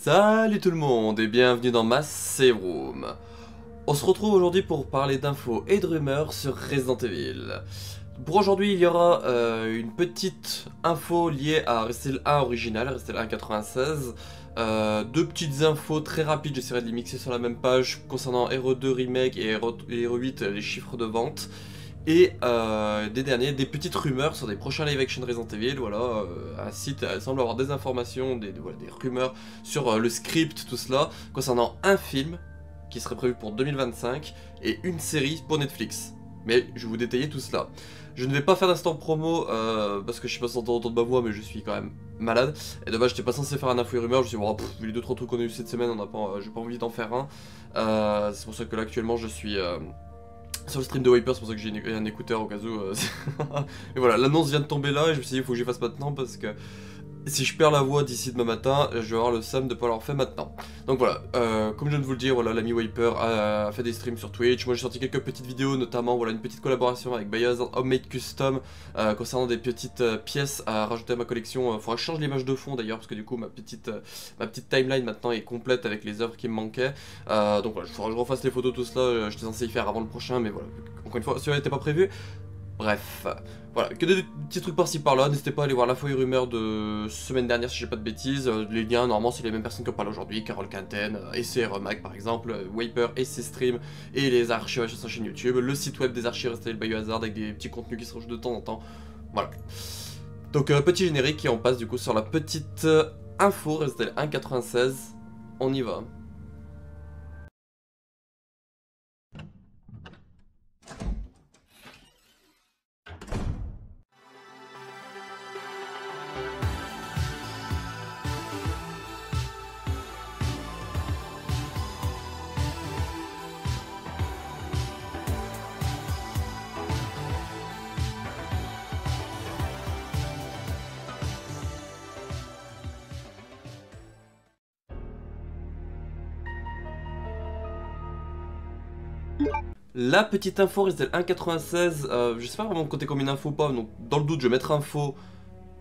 Salut tout le monde et bienvenue dans ma save room. On se retrouve aujourd'hui pour parler d'infos et de rumeurs sur Resident Evil. Pour aujourd'hui il y aura une petite info liée à Resident Evil 1 original, Resident Evil 1.96. Deux petites infos très rapides, j'essaierai de les mixer sur la même page concernant RE2 Remake et RE8 les chiffres de vente. Et des petites rumeurs sur des prochains live action Resident Evil, voilà, un site semble avoir des informations, des rumeurs sur le script, tout cela, concernant un film qui serait prévu pour 2025 et une série pour Netflix. Mais je vais vous détailler tout cela. Je ne vais pas faire d'instant promo parce que je sais pas si on entend autour de ma voix, mais je suis quand même malade. Et de base, j'étais pas censé faire un info et rumeur, je me suis dit, oh, vu les 2-3 trucs qu'on a eu cette semaine, j'ai pas envie d'en faire un. C'est pour ça que là actuellement je suis... sur le stream de Wiper, c'est pour ça que j'ai un écouteur au cas où. Et voilà, l'annonce vient de tomber là et je me suis dit il faut que j'y fasse maintenant parce que si je perds la voix d'ici demain matin, je vais avoir le seum de pas l'avoir fait maintenant. Donc voilà, comme je viens de vous le dire, voilà, l'ami Wiper a fait des streams sur Twitch. Moi j'ai sorti quelques petites vidéos, notamment voilà, une petite collaboration avec Biohazard Homemade Custom concernant des petites pièces à rajouter à ma collection. Faudra que je change l'image de fond d'ailleurs parce que du coup ma petite timeline maintenant est complète avec les œuvres qui me manquaient. Donc voilà, il faudra que je refasse les photos, tout cela. J'étais censé y faire avant le prochain, mais voilà, encore une fois, celui-là n'était pas prévu. Bref, voilà, que des petits trucs par-ci par-là, n'hésitez pas à aller voir l'info et rumeur de semaine dernière si j'ai pas de bêtises. Les liens, normalement, c'est les mêmes personnes qui en parlent aujourd'hui, Carole Quinten, SCR Mag par exemple, Wiper et ses streams, et les archives sur sa chaîne YouTube, le site web des archives Resident Evil Biohazard avec des petits contenus qui se rajoutent de temps en temps. Voilà. Donc, petit générique et on passe du coup sur la petite info Resident Evil 1.96. On y va. La petite info Resident Evil 1.96, je sais pas vraiment compter comme une info ou pas, donc dans le doute je vais mettre info.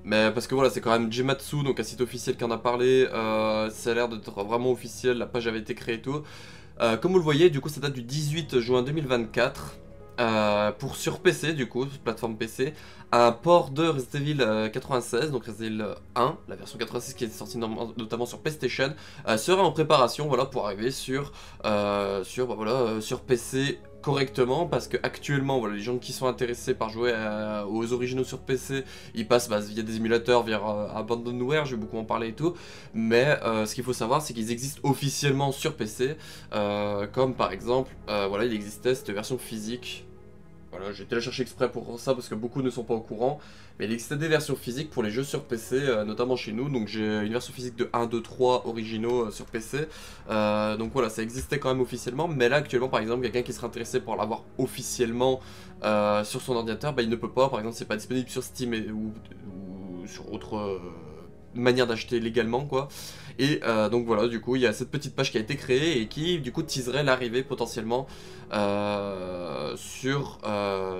Mais parce que voilà, c'est quand même Gematsu, donc un site officiel qui en a parlé, ça a l'air d'être vraiment officiel, la page avait été créée et tout. Comme vous le voyez, du coup ça date du 18 juin 2024, pour sur PC du coup, plateforme PC, un port de Resident Evil 96, donc Resident Evil 1, la version 86 qui est sortie notamment sur PlayStation, sera en préparation, voilà, pour arriver sur PC correctement, parce que actuellement voilà, les gens qui sont intéressés par jouer aux originaux sur PC, ils passent via des émulateurs, via Abandonware, je vais beaucoup en parler et tout, mais ce qu'il faut savoir c'est qu'ils existent officiellement sur PC, comme par exemple, voilà, il existait cette version physique. Voilà, j'ai été la chercher exprès pour ça parce que beaucoup ne sont pas au courant. Mais il existait des versions physiques pour les jeux sur PC, notamment chez nous. Donc j'ai une version physique de 1, 2, 3 originaux sur PC. Donc voilà, ça existait quand même officiellement. Mais là actuellement par exemple, quelqu'un qui serait intéressé pour l'avoir officiellement sur son ordinateur, il ne peut pas. Par exemple, c'est pas disponible sur Steam ou sur autre manière d'acheter légalement quoi. Et donc voilà, du coup il y a cette petite page qui a été créée et qui du coup teaserait l'arrivée potentiellement sur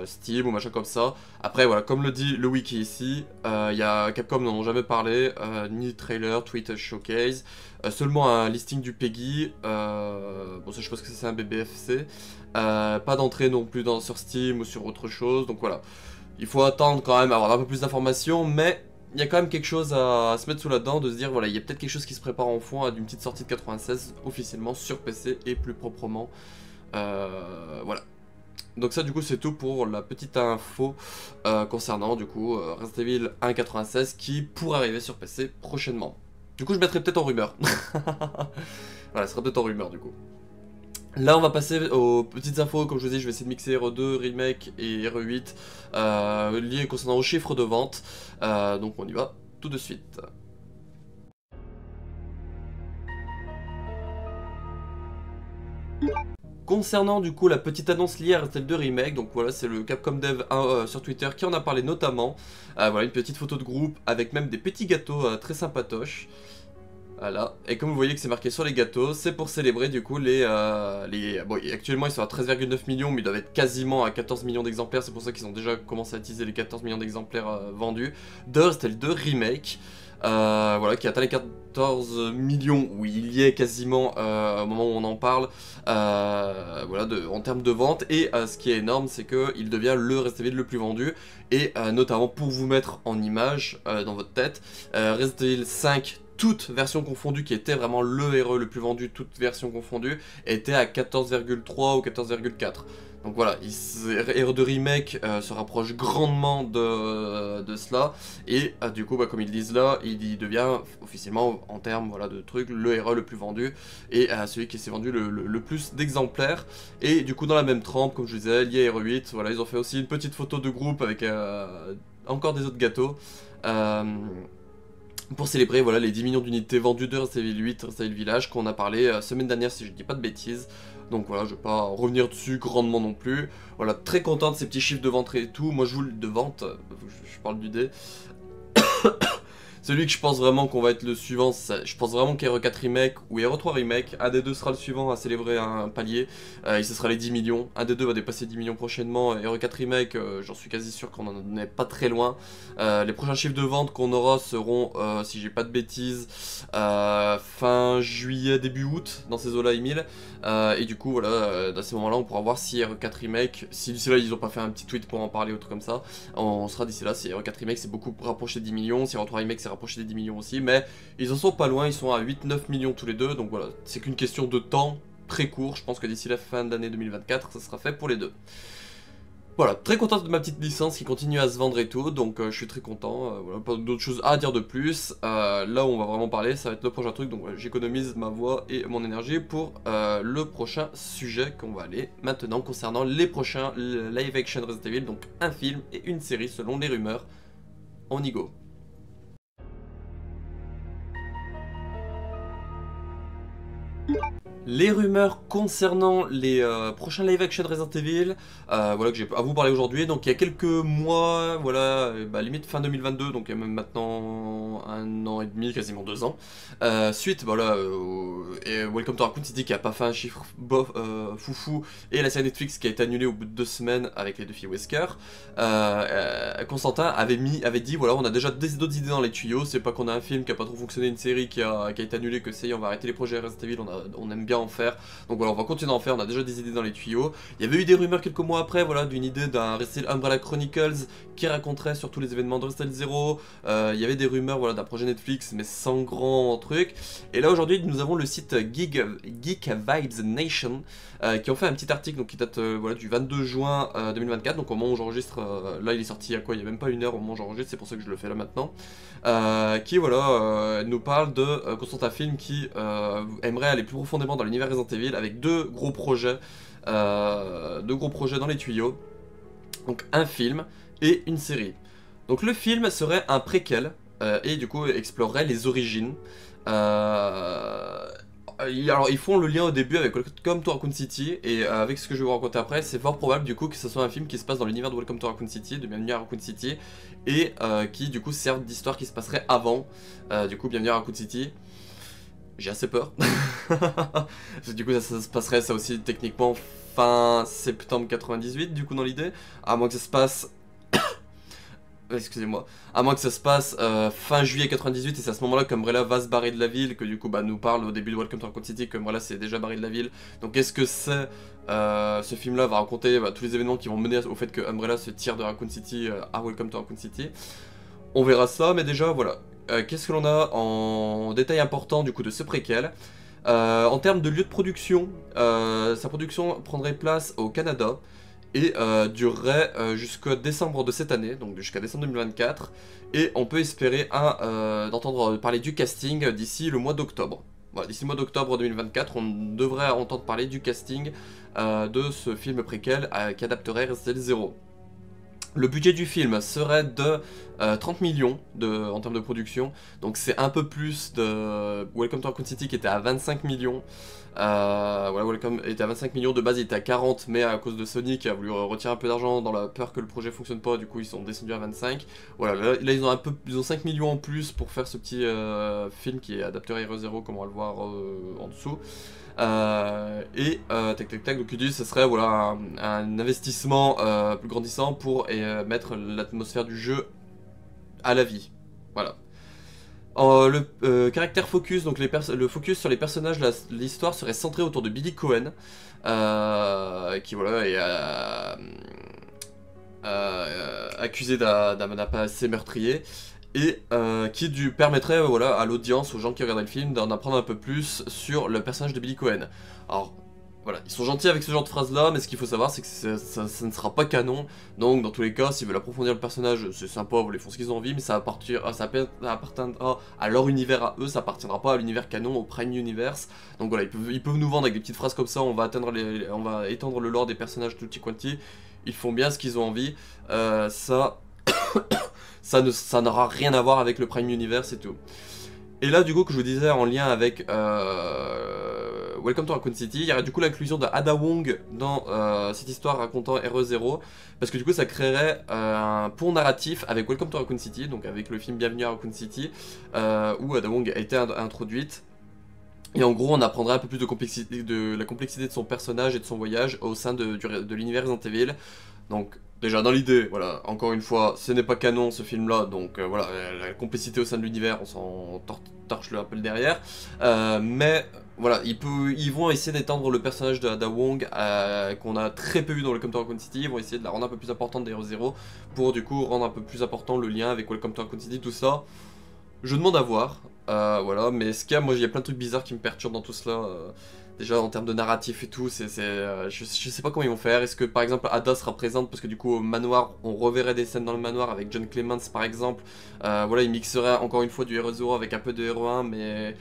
Steam ou machin comme ça. Après voilà, comme le dit le wiki ici, il y a Capcom n'en ont jamais parlé, ni trailer, tweet, showcase, seulement un listing du PEGI, bon ça je pense que c'est un BBFC, pas d'entrée non plus sur Steam ou sur autre chose, donc voilà. Il faut attendre quand même, avoir un peu plus d'informations, mais il y a quand même quelque chose à se mettre sous la dent, de se dire voilà, il y a peut-être quelque chose qui se prépare en fond d'une petite sortie de 96 officiellement sur PC et plus proprement. Voilà. Donc ça du coup c'est tout pour la petite info concernant du coup Resident Evil 1.96 qui pourrait arriver sur PC prochainement. Du coup je mettrai peut-être en rumeur. Voilà, ce sera peut-être en rumeur du coup. Là on va passer aux petites infos, comme je vous ai dit je vais essayer de mixer RE2, Remake et RE8 liés concernant aux chiffres de vente, donc on y va tout de suite. Concernant du coup la petite annonce liée à Resident Evil 2 Remake, donc voilà c'est le Capcom Dev sur Twitter qui en a parlé notamment, voilà une petite photo de groupe avec même des petits gâteaux très sympatoches. Voilà, et comme vous voyez que c'est marqué sur les gâteaux, c'est pour célébrer du coup bon, actuellement ils sont à 13,9 millions, mais ils doivent être quasiment à 14 millions d'exemplaires, c'est pour ça qu'ils ont déjà commencé à teaser les 14 millions d'exemplaires vendus, de Resident Evil 2 Remake. voilà, qui atteint les 14 millions, où il y est quasiment au moment où on en parle, voilà, en termes de vente. Et ce qui est énorme, c'est qu'il devient le Resident Evil le plus vendu, et notamment pour vous mettre en image dans votre tête, Resident Evil 5, toute version confondue, qui était vraiment le héros le plus vendu, toute version confondue, était à 14,3 ou 14,4. Donc voilà, Hero de Remake se rapproche grandement de cela, et du coup, comme ils disent là, il devient officiellement, en termes voilà, de trucs, le héros le plus vendu, et celui qui s'est vendu le plus d'exemplaires. Et du coup, dans la même trempe, comme je disais, lié à Hero 8, voilà, ils ont fait aussi une petite photo de groupe avec encore des autres gâteaux. Pour célébrer voilà, les 10 millions d'unités vendues de Resident Evil 8, Resident Evil Village, qu'on a parlé semaine dernière si je dis pas de bêtises. Donc voilà, je vais pas revenir dessus grandement non plus. Voilà, très content de ces petits chiffres de vente et tout. Moi je vous de vente, je parle du dé. Celui que je pense vraiment qu'on va être le suivant, je pense vraiment qu'Hero 4 Remake ou Hero 3 Remake, un des deux sera le suivant à célébrer un palier, et ce sera les 10 millions, un des deux va dépasser 10 millions prochainement, Hero 4 Remake, j'en suis quasi sûr qu'on en est pas très loin. Les prochains chiffres de vente qu'on aura seront, si j'ai pas de bêtises, fin juillet, début août, dans ces eaux-là, Emile, et du coup voilà, dans ces moments-là on pourra voir si Hero 4 Remake, si d'ici là ils ont pas fait un petit tweet pour en parler ou truc comme ça, on sera d'ici là, si Hero 4 Remake c'est beaucoup rapproché de 10 millions, si Hero 3 Remake c'est rapproché des 10 millions aussi, mais ils en sont pas loin, ils sont à 8-9 millions tous les deux, donc voilà, c'est qu'une question de temps très court, je pense que d'ici la fin d'année 2024, ça sera fait pour les deux. Voilà, très content de ma petite licence qui continue à se vendre et tout, donc je suis très content, voilà, pas d'autres choses à dire de plus. Là où on va vraiment parler, ça va être le prochain truc, donc voilà, j'économise ma voix et mon énergie pour le prochain sujet qu'on va aller maintenant concernant les prochains live action Resident Evil, donc un film et une série selon les rumeurs. On y go. Les rumeurs concernant les prochains live action Resident Evil, voilà, que j'ai à vous parler aujourd'hui. Donc il y a quelques mois, voilà, limite fin 2022, donc il y a même maintenant 1 an et demi, quasiment 2 ans. Suite, voilà, et Welcome to Raccoon City qui a pas fait un chiffre bof, foufou, et la série Netflix qui a été annulée au bout de 2 semaines avec les deux filles Wesker. Constantin avait dit, voilà, on a déjà d'autres idées dans les tuyaux. C'est pas qu'on a un film qui a pas trop fonctionné, une série qui a été annulée, que c'est on va arrêter les projets Resident Evil, on aime bien en faire, donc voilà, on va continuer à en faire, on a déjà des idées dans les tuyaux. Il y avait eu des rumeurs quelques mois après, voilà, d'une idée d'un Resident Evil Umbrella Chronicles qui raconterait sur tous les événements de Resident Evil 0. Il y avait des rumeurs, voilà, d'un projet Netflix, mais sans grand truc. Et là aujourd'hui, nous avons le site Geek Vibes Nation qui ont fait un petit article, donc qui date voilà, du 22 juin 2024, donc au moment où j'enregistre, là il est sorti il y a quoi, il y a même pas une heure au moment où j'enregistre, c'est pour ça que je le fais là maintenant. Qui voilà, nous parle de Constantin Film qui aimerait aller plus profondément dans l'univers Resident Evil avec deux gros projets dans les tuyaux. Donc un film et une série. Donc le film serait un préquel et du coup explorerait les origines. Alors ils font le lien au début avec Welcome to Raccoon City, et avec ce que je vais vous raconter après, c'est fort probable du coup que ce soit un film qui se passe dans l'univers de Welcome to Raccoon City, de Bienvenue à Raccoon City, et qui du coup servent d'histoire qui se passerait avant, du coup Bienvenue à Raccoon City. J'ai assez peur. Du coup ça se passerait ça aussi techniquement fin septembre 98 du coup dans l'idée, à moins que ça se passe... Excusez-moi, à moins que ça se passe fin juillet 98, et c'est à ce moment-là qu'Umbrella va se barrer de la ville, que du coup nous parle au début de Welcome to Raccoon City qu'Umbrella s'est déjà barré de la ville. Donc est-ce que c'est ce film-là va raconter tous les événements qui vont mener au fait que Umbrella se tire de Raccoon City à Welcome to Raccoon City? On verra ça, mais déjà voilà, qu'est-ce que l'on a en détail important du coup de ce préquel? En termes de lieu de production, sa production prendrait place au Canada et durerait jusqu'à décembre de cette année, donc jusqu'à décembre 2024, et on peut espérer d'entendre parler du casting d'ici le mois d'octobre. Voilà, d'ici le mois d'octobre 2024, on devrait entendre parler du casting de ce film préquel qui adapterait Resident Evil 0. Le budget du film serait de 30 millions en termes de production, donc c'est un peu plus de Welcome to Raccoon City qui était à 25 millions. Voilà, Welcome était à 25 millions, de base il était à 40, mais à cause de Sony qui a voulu retirer un peu d'argent dans la peur que le projet fonctionne pas, du coup ils sont descendus à 25. Voilà, là ils ont 5 millions en plus pour faire ce petit film qui est adapté à Hero 0, comme on va le voir en dessous. Donc il dit que ce serait voilà, un investissement plus grandissant pour mettre l'atmosphère du jeu à la vie. Voilà. Le caractère focus, donc le focus sur les personnages, l'histoire serait centrée autour de Billy Cohen, qui voilà est accusé d'un passé meurtrier, et qui permettrait voilà, à l'audience, aux gens qui regardaient le film, d'en apprendre un peu plus sur le personnage de Billy Cohen. Alors voilà, ils sont gentils avec ce genre de phrase là, mais ce qu'il faut savoir c'est que ça ne sera pas canon, donc dans tous les cas, s'ils veulent approfondir le personnage, c'est sympa, ils font ce qu'ils ont envie, mais ça appartiendra à leur univers à eux, ça appartiendra pas à l'univers canon, au Prime Universe. Donc voilà, ils peuvent nous vendre avec des petites phrases comme ça, on va étendre le lore des personnages tutti quanti, ils font bien ce qu'ils ont envie, ça n'aura rien à voir avec le Prime Universe et tout. Et là, du coup, que je vous disais en lien avec Welcome to Raccoon City, il y aurait du coup l'inclusion de Ada Wong dans cette histoire racontant RE0, parce que du coup, ça créerait un pont narratif avec Welcome to Raccoon City, donc avec le film Bienvenue à Raccoon City, où Ada Wong a été introduite. Et en gros, on apprendrait un peu plus de la complexité de son personnage et de son voyage au sein de l'univers Resident Evil. Donc, déjà dans l'idée, voilà, encore une fois, ce n'est pas canon ce film-là, donc voilà, la complexité au sein de l'univers, on s'en torche un peu le derrière. Mais voilà, ils vont essayer d'étendre le personnage de Ada Wong, qu'on a très peu vu dans Welcome to Raccoon City, ils vont essayer de la rendre un peu plus importante des Zero pour du coup rendre un peu plus important le lien avec Welcome to Raccoon City, tout ça. Je demande à voir, voilà, mais ce qu'il y a, moi il y a plein de trucs bizarres qui me perturbent dans tout cela. Déjà en termes de narratif et tout, je sais pas comment ils vont faire. Est-ce que par exemple Ada sera présente parce que du coup au manoir, on reverrait des scènes dans le manoir avec John Clements par exemple. Voilà, il mixerait encore une fois du Hero Zero avec un peu de Hero 1, mais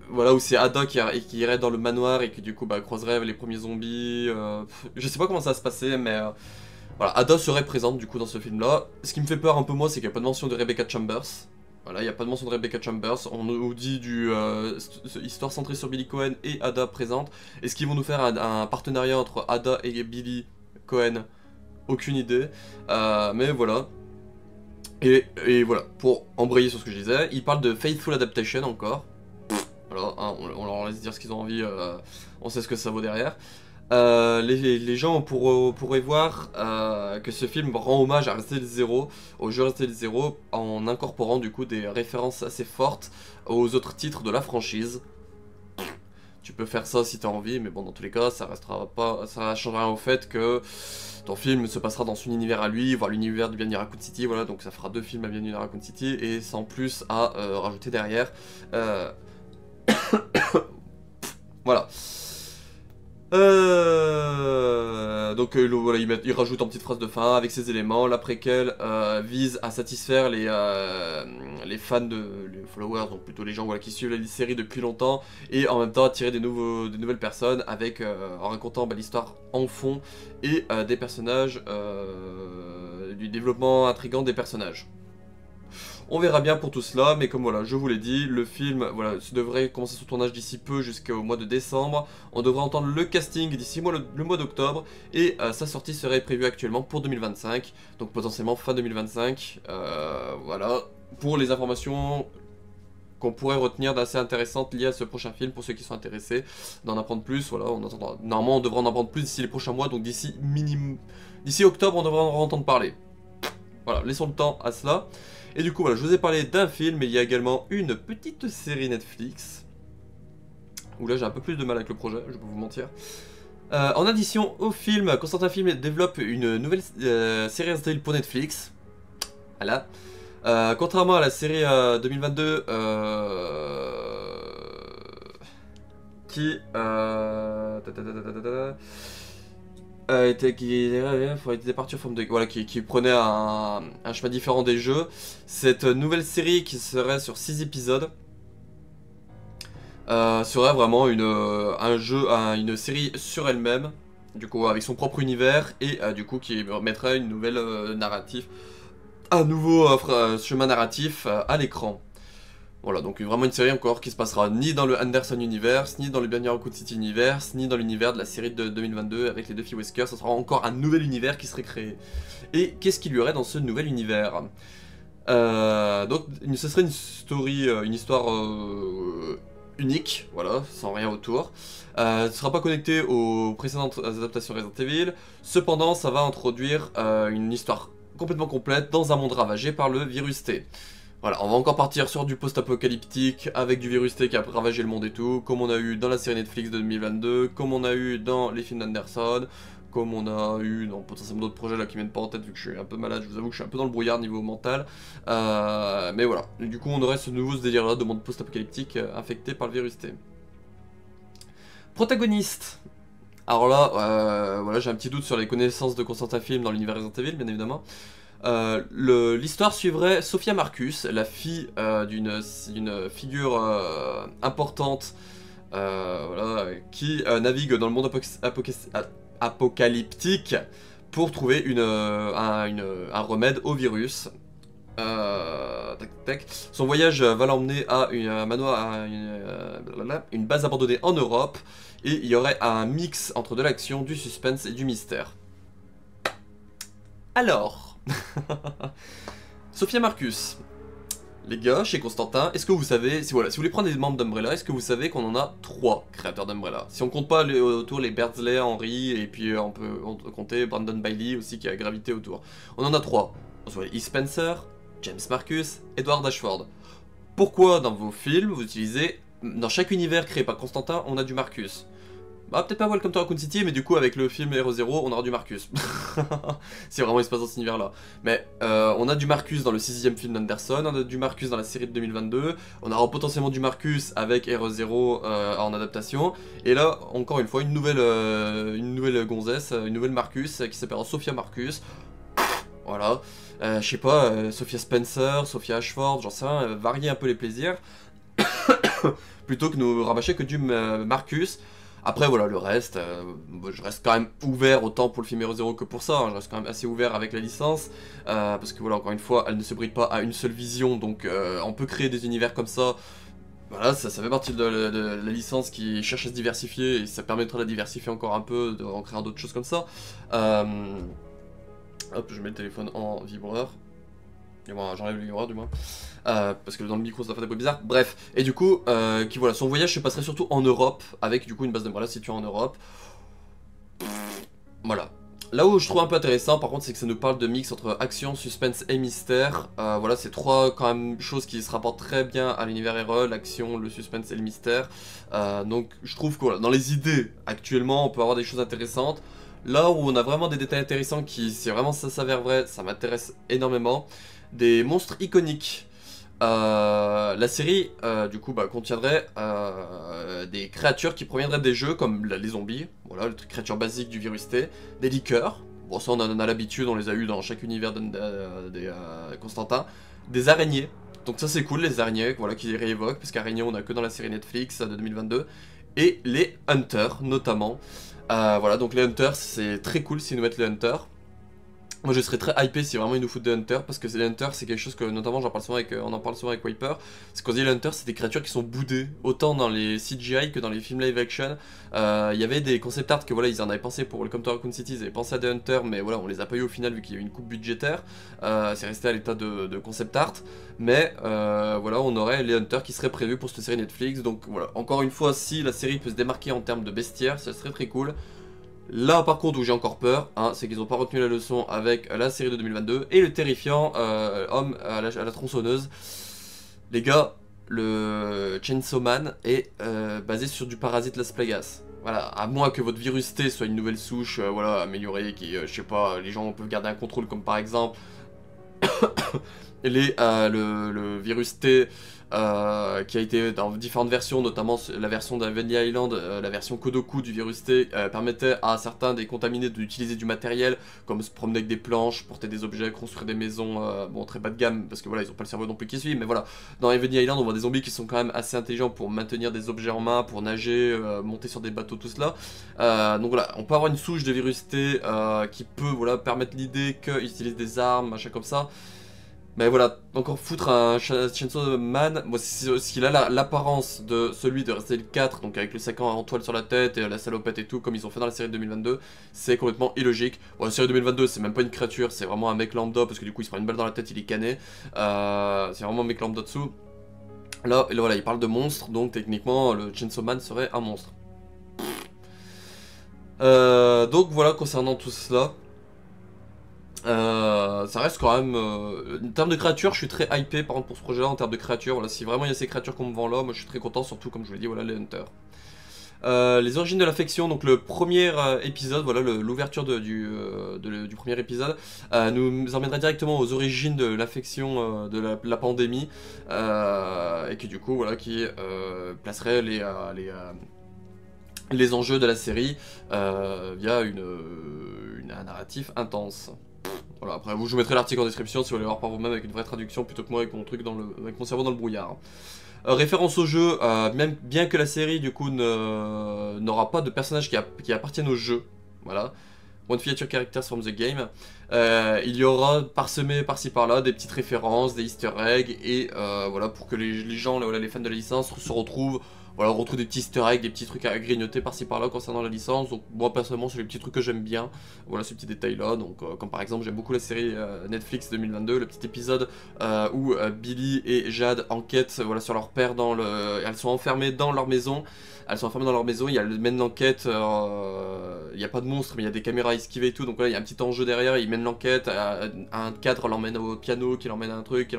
voilà, où c'est Ada qui irait dans le manoir et qui du coup croiserait les premiers zombies. Je sais pas comment ça va se passer, mais voilà, Ada serait présente du coup dans ce film-là. Ce qui me fait peur un peu moi, c'est qu'il n'y a pas de mention de Rebecca Chambers. Voilà, il n'y a pas de mention de Rebecca Chambers, on nous dit histoire centrée sur Billy Cohen et Ada présente. Est-ce qu'ils vont nous faire un partenariat entre Ada et Billy Cohen? Aucune idée, mais voilà. Et voilà, pour embrayer sur ce que je disais, ils parlent de Faithful Adaptation encore. Voilà, hein, on leur laisse dire ce qu'ils ont envie, on sait ce que ça vaut derrière. Les gens pourraient voir que ce film rend hommage à Resident Evil 0, au jeu Resident Evil 0, en incorporant du coup des références assez fortes aux autres titres de la franchise. Tu peux faire ça si t'as envie, mais bon, dans tous les cas, ça changera rien au fait que ton film se passera dans son univers à lui, voire l'univers de Bienvenue à Raccoon City, voilà, donc ça fera 2 films à Bienvenue à Raccoon City, et sans plus à rajouter derrière. Voilà. Donc voilà, il rajoute en petite phrase de fin avec ces éléments. La préquelle vise à satisfaire les fans les followers, donc plutôt les gens voilà, qui suivent la série depuis longtemps, et en même temps attirer de nouvelles personnes avec en racontant l'histoire en fond et des personnages, du développement intriguant des personnages. On verra bien pour tout cela, mais comme voilà, je vous l'ai dit, le film voilà, devrait commencer son tournage d'ici peu jusqu'au mois de décembre. On devrait entendre le casting d'ici le mois d'octobre, et sa sortie serait prévue actuellement pour 2025, donc potentiellement fin 2025. Voilà, pour les informations qu'on pourrait retenir d'assez intéressantes liées à ce prochain film, pour ceux qui sont intéressés d'en apprendre plus. Voilà, normalement on devrait en apprendre plus d'ici les prochains mois, donc d'ici octobre on devrait en entendre parler. Voilà, laissons le temps à cela. Et du coup, voilà, je vous ai parlé d'un film, mais il y a également une petite série Netflix. Où là, j'ai un peu plus de mal avec le projet, je vais pas vous mentir. En addition au film, Constantin Film développe une nouvelle série Resident Evil pour Netflix. Voilà. Contrairement à la série 2022, qui qui prenait un chemin différent des jeux. Cette nouvelle série qui serait sur 6 épisodes serait vraiment une série sur elle-même, du coup avec son propre univers, et du coup qui mettrait une nouvelle un nouveau chemin narratif à l'écran. Voilà, donc vraiment une série encore qui se passera ni dans le Anderson Universe, ni dans le Bienvenue à Raccoon City Universe, ni dans l'univers de la série de 2022 avec les deux filles Wesker. Ça sera encore un nouvel univers qui serait créé. Et qu'est-ce qu'il y aurait dans ce nouvel univers? Donc ce serait une histoire unique, voilà, sans rien autour. Ce ne sera pas connecté aux précédentes adaptations Resident Evil. Cependant, ça va introduire une histoire complètement complète dans un monde ravagé par le virus T. Voilà, on va encore partir sur du post-apocalyptique avec du virus T qui a ravagé le monde et tout, comme on a eu dans la série Netflix de 2022, comme on a eu dans les films d'Anderson, comme on a eu dans potentiellement d'autres projets là qui viennent pas en tête vu que je suis un peu malade, je vous avoue que je suis un peu dans le brouillard niveau mental. Mais voilà, et du coup on aurait ce nouveau délire là de monde post-apocalyptique infecté par le virus T. Protagoniste. Alors là, voilà, j'ai un petit doute sur les connaissances de Constantin Film dans l'univers Resident Evil, bien évidemment. L'histoire suivrait Sophia Marcus, la fille d'une figure importante voilà, qui navigue dans le monde apocalyptique pour trouver un remède au virus. Son voyage va l'emmener à un manoir, à une base abandonnée en Europe, et il y aurait un mix entre de l'action, du suspense et du mystère. Alors, Sophia Marcus, les gars, chez Constantin, est-ce que vous savez, si vous voulez prendre des membres d'Umbrella, est-ce que vous savez qu'on en a 3 créateurs d'Umbrella? Si on compte pas autour les Beardsley, Henry, et puis on peut compter Brandon Bailey aussi qui a gravité autour. On en a 3. On se voit E. Spencer, James Marcus, Edward Ashford. Pourquoi dans vos films vous utilisez, dans chaque univers créé par Constantin, on a du Marcus? Bah peut-être pas Welcome to Raccoon City, mais du coup avec le film Hero Zero, on aura du Marcus. Si vraiment il se passe dans cet univers là. Mais on a du Marcus dans le 6ème film d'Anderson, on a du Marcus dans la série de 2022, on aura potentiellement du Marcus avec Hero Zero en adaptation. Et là, encore une fois, une nouvelle gonzesse, une nouvelle Marcus qui s'appellera Sophia Marcus. Voilà. Je sais pas, Sophia Spencer, Sophia Ashford, j'en sais rien, varier un peu les plaisirs. Plutôt que nous rabâcher que du Marcus. Après voilà, le reste, je reste quand même ouvert autant pour le film Hero Zero que pour ça, hein. Je reste quand même assez ouvert avec la licence, parce que voilà, encore une fois, elle ne se bride pas à une seule vision, donc on peut créer des univers comme ça. Voilà, ça fait partie de la licence qui cherche à se diversifier, et ça permettra de la diversifier encore un peu, de en créer d'autres choses comme ça. Hop, je mets le téléphone en vibreur. Et bon, j'enlève le vibreur du moins. Parce que dans le micro ça fait des bruits bizarres. Bref, et du coup, voilà, son voyage se passerait surtout en Europe, avec du coup une base d'Umbrella située en Europe. Voilà. Là où je trouve un peu intéressant par contre, c'est que ça nous parle de mix entre action, suspense et mystère. Voilà, c'est 3 quand même choses qui se rapportent très bien à l'univers RE, l'action, le suspense et le mystère. Donc je trouve que voilà, dans les idées, actuellement, on peut avoir des choses intéressantes. Là où on a vraiment des détails intéressants qui, si vraiment ça s'avère vrai, ça m'intéresse énormément. Des monstres iconiques. La série, du coup, contiendrait des créatures qui proviendraient des jeux, comme les zombies, voilà, les créatures basiques du virus T, des liqueurs, bon ça on en a l'habitude, on les a eu dans chaque univers des Constantin, des araignées, donc ça c'est cool, les araignées, voilà, qui les réévoquent, parce qu'araignées on a que dans la série Netflix de 2022, et les hunters, notamment. Voilà, donc les hunters, c'est très cool s'ils nous mettent les hunters. Moi je serais très hypé si vraiment ils nous foutent des hunters, parce que les hunters c'est quelque chose que notamment j'en parle souvent avec, on en parle souvent avec Wiper. C'est qu'on dit les hunters c'est des créatures qui sont boudées, autant dans les CGI que dans les films live action. Il y avait des concept art que voilà ils en avaient pensé pour Welcome to Raccoon City, ils avaient pensé à des hunters, mais voilà on les a pas eu au final vu qu'il y a eu une coupe budgétaire. C'est resté à l'état de concept art, mais voilà on aurait les hunters qui seraient prévus pour cette série Netflix. Donc voilà, encore une fois, si la série peut se démarquer en termes de bestiaire, ça serait très cool. Là par contre où j'ai encore peur, hein, c'est qu'ils n'ont pas retenu la leçon avec la série de 2022 et le terrifiant homme à la tronçonneuse. Les gars, le Chainsaw Man est basé sur du parasite Las Plagas. Voilà, à moins que votre virus T soit une nouvelle souche voilà, améliorée, qui, je sais pas, les gens peuvent garder un contrôle comme par exemple le virus T qui a été dans différentes versions, notamment la version d'Aveny Island, la version Kodoku du virus T permettait à certains des contaminés d'utiliser du matériel, comme se promener avec des planches, porter des objets, construire des maisons, bon très bas de gamme, parce que voilà, ils ont pas le cerveau non plus qui suit, mais voilà, dans Aveny Island on voit des zombies qui sont quand même assez intelligents pour maintenir des objets en main, pour nager, monter sur des bateaux, tout cela. Donc voilà, on peut avoir une souche de virus T qui peut voilà, permettre l'idée qu'ils utilisent des armes, machin comme ça. Mais voilà, encore foutre un Chainsaw Man, moi s'il a l'apparence de celui de Resident Evil 4, donc avec le sac en toile sur la tête et la salopette et tout, comme ils ont fait dans la série de 2022, c'est complètement illogique. Bon, la série de 2022, c'est même pas une créature, c'est vraiment un mec lambda, parce que du coup il se prend une balle dans la tête, il est cané. C'est vraiment un mec lambda dessous. Là, voilà, il parle de monstres, donc techniquement, le Chainsaw Man serait un monstre. Donc voilà, concernant tout cela. Ça reste quand même... en termes de créatures, je suis très hypé par exemple pour ce projet-là, en termes de créatures. Voilà, si vraiment il y a ces créatures qu'on me vend là, moi je suis très content, surtout comme je vous l'ai dit, voilà, les Hunters. Les origines de l'affection, donc le premier épisode, voilà l'ouverture du premier épisode, nous emmènerait directement aux origines de l'affection de la pandémie, et qui du coup, voilà, qui placerait les enjeux de la série via un narratif intense. Voilà, après je vous mettrai l'article en description si vous voulez voir par vous-même avec une vraie traduction plutôt que moi avec mon truc avec mon cerveau dans le brouillard. Référence au jeu, même bien que la série du coup n'aura pas de personnages qui appartiennent au jeu, voilà. One feature characters from the game. Il y aura parsemé par-ci par-là des petites références, des easter eggs, et voilà, pour que les gens, voilà, les fans de la licence se retrouvent. Voilà, on retrouve des petits easter eggs, des petits trucs à grignoter par-ci par-là concernant la licence. Donc moi personnellement c'est les petits trucs que j'aime bien. Voilà, ces petits détails là. Donc comme par exemple j'aime beaucoup la série Netflix 2022, le petit épisode où Billy et Jade enquêtent, voilà, sur leur père elles sont enfermées dans leur maison. Il y a le mène l'enquête, il n'y a pas de monstre mais il y a des caméras à esquiver et tout, donc voilà, il y a un petit enjeu derrière, ils mènent l'enquête, un cadre l'emmène au piano, qui l'emmène à un truc,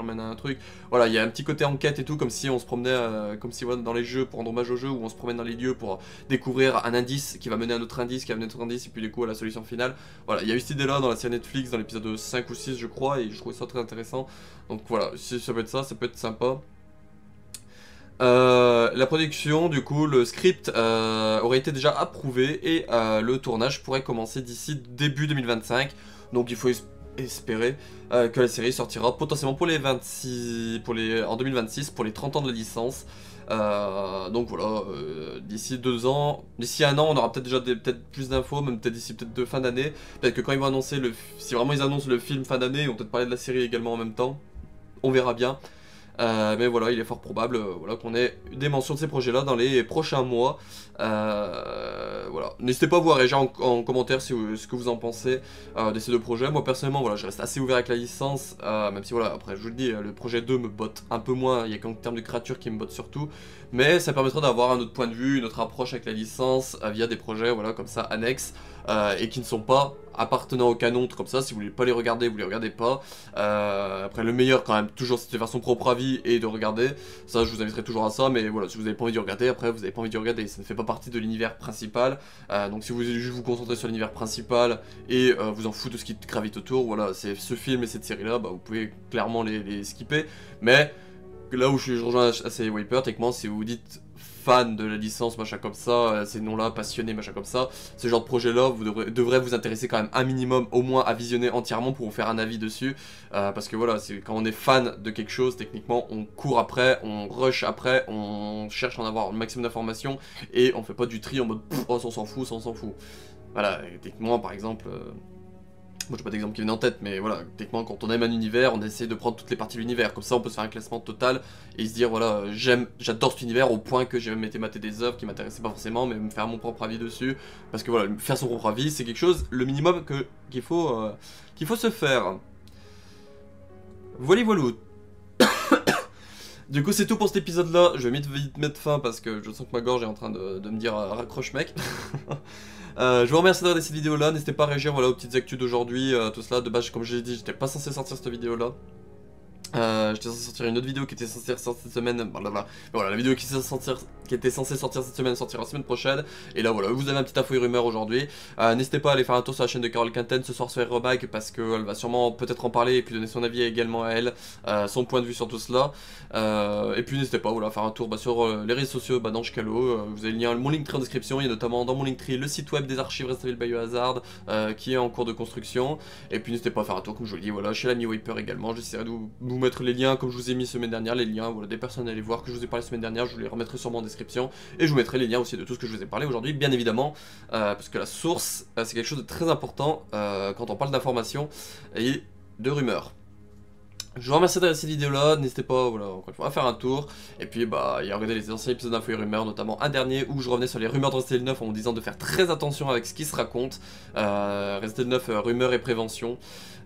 voilà, il y a un petit côté enquête et tout, comme si on se promenait, comme si voilà, dans les jeux, pour rendre hommage aux jeux, où on se promène dans les lieux pour découvrir un indice qui va mener à un autre indice, qui va mener à un autre indice, et puis du coup à la solution finale. Voilà, il y a eu cette idée là dans la série Netflix, dans l'épisode 5 ou 6 je crois, et je trouvais ça très intéressant, donc voilà, si ça peut être ça peut être sympa. La production, du coup, le script aurait été déjà approuvé et le tournage pourrait commencer d'ici début 2025. Donc il faut espérer que la série sortira potentiellement pour en 2026, pour les 30 ans de la licence. Donc voilà, d'ici 2 ans, d'ici 1 an, on aura peut-être déjà peut-être plus d'infos, même peut-être d'ici peut-être de fin d'année. Peut-être que quand ils vont annoncer si vraiment ils annoncent le film fin d'année, ils vont peut-être parler de la série également en même temps. On verra bien. Mais voilà, il est fort probable voilà, qu'on ait des mentions de ces projets-là dans les prochains mois. Voilà. N'hésitez pas à vous réagir en commentaire ce que vous en pensez de ces deux projets. Moi personnellement, voilà, je reste assez ouvert avec la licence, même si voilà, après je vous le dis, le projet 2 me botte un peu moins, il y a qu'en termes de créatures qui me botte surtout. Mais ça permettra d'avoir un autre point de vue, une autre approche avec la licence via des projets voilà, comme ça annexes et qui ne sont pas appartenant au canon, comme ça. Si vous voulez pas les regarder, vous les regardez pas. Après le meilleur quand même, toujours c'est de faire son propre avis et de regarder. Ça je vous inviterai toujours à ça, mais voilà, si vous avez pas envie de regarder, après vous avez pas envie de regarder, ça ne fait pas partie de l'univers principal. Donc si vous voulez juste vous concentrer sur l'univers principal et vous en foutez de ce qui gravite autour, voilà, c'est ce film et cette série là, bah, vous pouvez clairement les skipper. Mais là où je rejoins assez Wiper, techniquement, si vous vous dites fan de la licence, machin comme ça, ces noms-là, passionnés, machin comme ça, ce genre de projet-là devrait vous intéresser quand même un minimum, au moins à visionner entièrement pour vous faire un avis dessus, parce que voilà, quand on est fan de quelque chose, techniquement, on court après, on rush après, on cherche à en avoir un maximum d'informations, et on fait pas du tri en mode oh, on s'en fout, ça on s'en fout. Voilà, et techniquement, par exemple... moi j'ai pas d'exemple qui vient en tête, mais voilà, techniquement quand on aime un univers, on essaie de prendre toutes les parties de l'univers, comme ça on peut se faire un classement total et se dire voilà, j'adore cet univers au point que j'ai même été mater des œuvres qui m'intéressaient pas forcément, mais me faire mon propre avis dessus, parce que voilà, faire son propre avis c'est quelque chose, le minimum qu'il faut se faire. Voilà voilà. Du coup c'est tout pour cet épisode là, je vais vite mettre fin parce que je sens que ma gorge est en train de me dire raccroche mec. Je vous remercie d'avoir regardé cette vidéo là, n'hésitez pas à réagir voilà, aux petites actus d'aujourd'hui, tout cela. De base comme je l'ai dit, j'étais pas censé sortir cette vidéo là. J'étais censé sortir une autre vidéo qui était censée sortir cette semaine, blablabla. Mais voilà, la vidéo qui était censée sortir cette semaine sortira la semaine prochaine. Et là voilà, vous avez un petit info et rumeur aujourd'hui. N'hésitez pas à aller faire un tour sur la chaîne de Carole Quinten ce soir sur Aerobag, parce qu'elle va sûrement peut-être en parler et puis donner son avis également à elle, son point de vue sur tout cela. Et puis n'hésitez pas voilà, à faire un tour sur les réseaux sociaux d'Ange Calo. Vous avez le lien, mon Linktree en description. Il y a notamment dans mon Linktree le site web des archives Resident Evil Biohazard qui est en cours de construction. Et puis n'hésitez pas à faire un tour, comme je vous le dis, voilà, chez l'ami Wiper également. J'essaierai de vous mettre les liens comme je vous ai mis semaine dernière, les liens voilà, des personnes à aller voir que je vous ai parlé semaine dernière, je vous les remettrai sûrement en description. Et je vous mettrai les liens aussi de tout ce que je vous ai parlé aujourd'hui, bien évidemment, parce que la source, c'est quelque chose de très important quand on parle d'informations et de rumeurs. Je vous remercie d'avoir regardé cette vidéo là, n'hésitez pas voilà, encore une fois, à faire un tour, et puis bah, il y a regardé les anciens épisodes d'Info et Rumeurs, notamment un dernier où je revenais sur les rumeurs de Resident Evil 9 en vous disant de faire très attention avec ce qui se raconte, Resident Evil 9, rumeurs et prévention,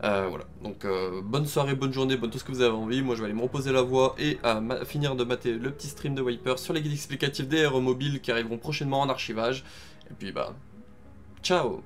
voilà, donc bonne soirée, bonne journée, bonne tout ce que vous avez envie, moi je vais aller me reposer la voix et finir de mater le petit stream de Wiper sur les guides explicatifs des aéromobiles qui arriveront prochainement en archivage, et puis bah, ciao.